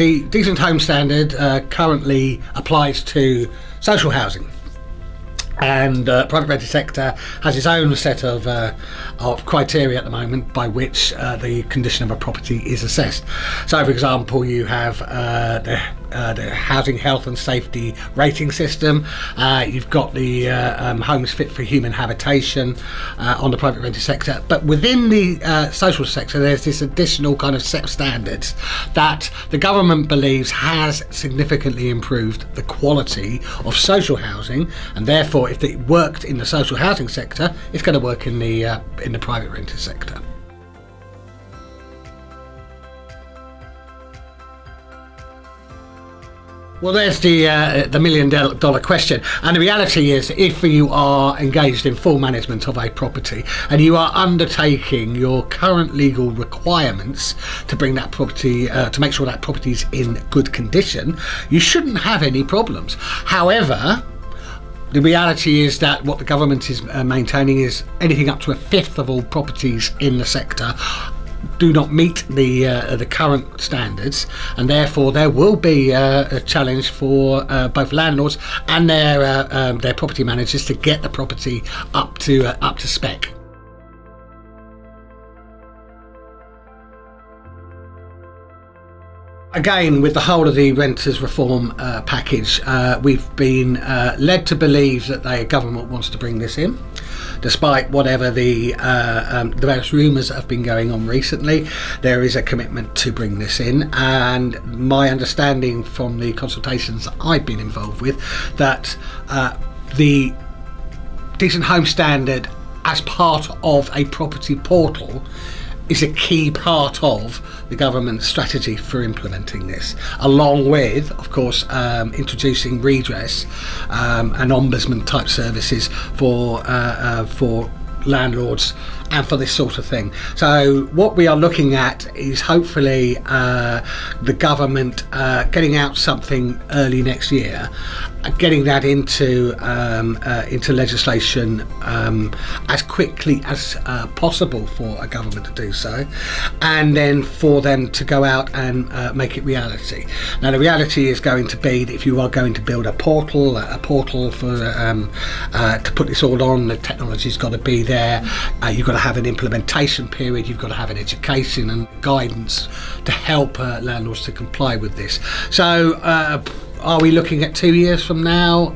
The Decent Home Standard currently applies to social housing, and private rented sector has its own set of criteria at the moment by which the condition of a property is assessed. So, for example, you have the Housing Health and Safety Rating System. You've got the Homes Fit for Human Habitation on the private rented sector. But within the social sector, there's this additional kind of set of standards that the government believes has significantly improved the quality of social housing, and therefore, if it worked in the social housing sector, it's going to work in the private rented sector. Well, there's the million dollar question, and the reality is, if you are engaged in full management of a property and you are undertaking your current legal requirements to bring that property, to make sure that property is in good condition, you shouldn't have any problems. However, the reality is that what the government is maintaining is anything up to a fifth of all properties in the sector do not meet the current standards, and therefore there will be a challenge for both landlords and their property managers to get the property up to spec. Again, with the whole of the renters reform package, we've been led to believe that the government wants to bring this in, despite whatever the various rumours that have been going on recently. There is a commitment to bring this in, and my understanding from the consultations that I've been involved with, that the Decent Home Standard as part of a property portal is a key part of the government's strategy for implementing this, along with, of course, introducing redress and ombudsman type services for landlords and for this sort of thing. So what we are looking at is hopefully the government getting out something early next year, getting that into legislation as quickly as possible for a government to do so, and then for them to go out and make it reality. Now, the reality is going to be that if you are going to build a portal for to put this all on, the technology's got to be there. You've got to have an implementation period. You've got to have an education and guidance to help landlords to comply with this. So are we looking at 2 years from now?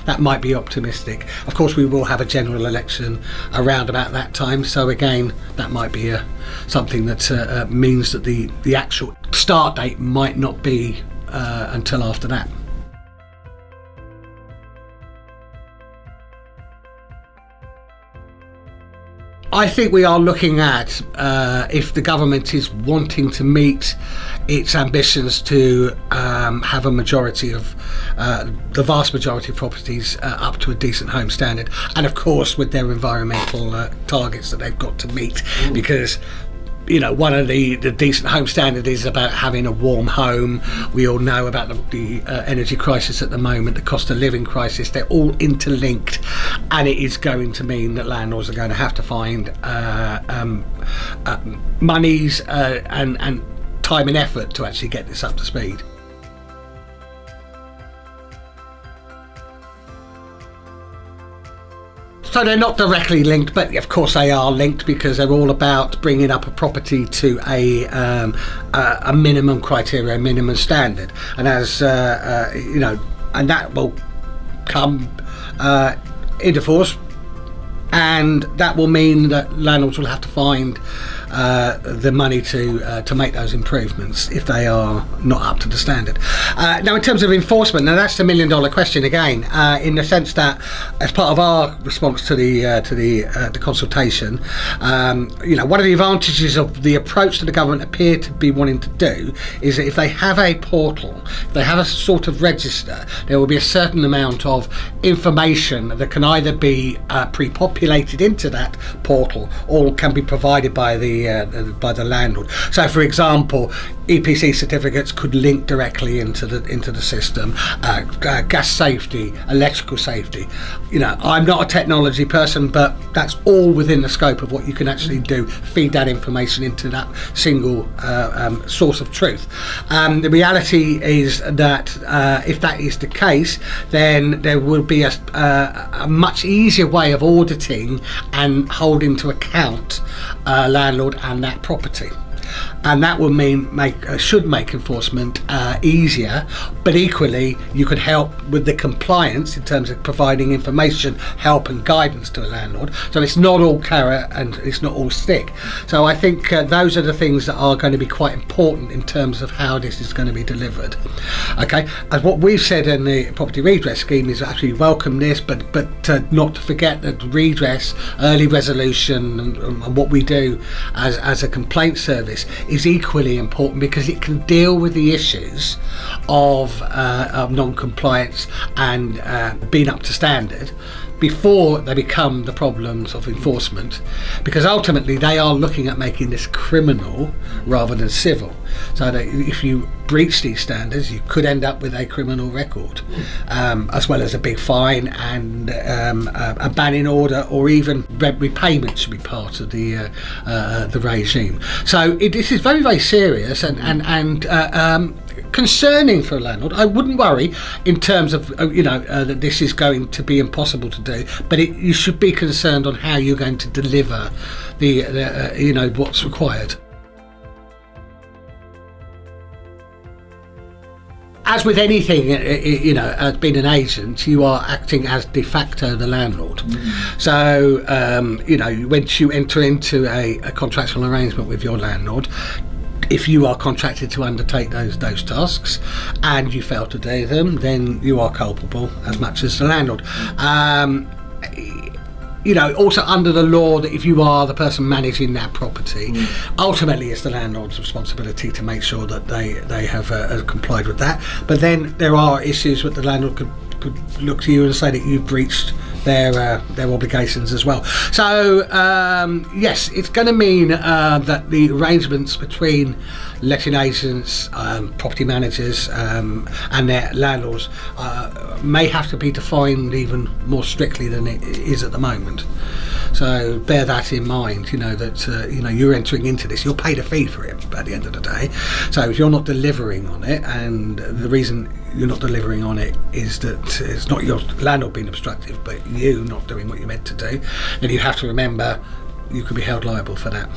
That might be optimistic. Of course, we will have a general election around about that time, so again, that might be something that means that the actual start date might not be until after that. I think we are looking at, if the government is wanting to meet its ambitions to have a majority of the vast majority of properties up to a decent home standard, and of course with their environmental targets that they've got to meet, because one of the decent home standard is about having a warm home. We all know about the energy crisis at the moment, the cost of living crisis. They're all interlinked, and it is going to mean that landlords are going to have to find monies and time and effort to actually get this up to speed. So they're not directly linked, but of course they are linked, because they're all about bringing up a property to a minimum criteria, a minimum standard, and as and that will come into force, and that will mean that landlords will have to find the money to make those improvements if they are not up to the standard. Now, in terms of enforcement, now that's the $1 million question again, in the sense that as part of our response to the consultation, one of the advantages of the approach that the government appear to be wanting to do is that if they have a portal, if they have a sort of register, there will be a certain amount of information that can either be pre-populated into that portal or can be provided by the the landlord. So, for example, EPC certificates could link directly into the system. Gas safety, electrical safety. I'm not a technology person, but that's all within the scope of what you can actually do. Feed that information into that single source of truth. The reality is that if that is the case, then there will be a much easier way of auditing and holding to account landlord and that property. And that will should make enforcement easier, but equally you could help with the compliance in terms of providing information, help and guidance to a landlord. So it's not all carrot and it's not all stick. So I think those are the things that are going to be quite important in terms of how this is going to be delivered. Okay, and what we've said in the Property Redress Scheme is actually welcome this, but not to forget that redress, early resolution, and what we do as a complaint service is equally important, because it can deal with the issues of non-compliance and being up to standard before they become the problems of enforcement, because ultimately they are looking at making this criminal rather than civil. So that if you breach these standards, you could end up with a criminal record, as well as a big fine and a banning order, or even rent repayment should be part of the regime. So this is very, very serious and concerning for a landlord. I wouldn't worry in terms of that this is going to be impossible to do, but you should be concerned on how you're going to deliver the what's required. As with anything, as being an agent, you are acting as de facto the landlord. So, once you enter into a contractual arrangement with your landlord, if you are contracted to undertake those tasks and you fail to do them, then you are culpable as much as the landlord. Also under the law, that if you are the person managing that property, ultimately it's the landlord's responsibility to make sure that they have complied with that. But then there are issues that the landlord could look to you and say that you've breached their obligations as well. So yes, it's going to mean that the arrangements between letting agents, property managers and their landlords may have to be defined even more strictly than it is at the moment. So bear that in mind, that you're entering into this, you'll pay the fee for it at the end of the day. So if you're not delivering on it, and the reason you're not delivering on it is that it's not your landlord being obstructive, but you not doing what you're meant to do, then you have to remember you could be held liable for that.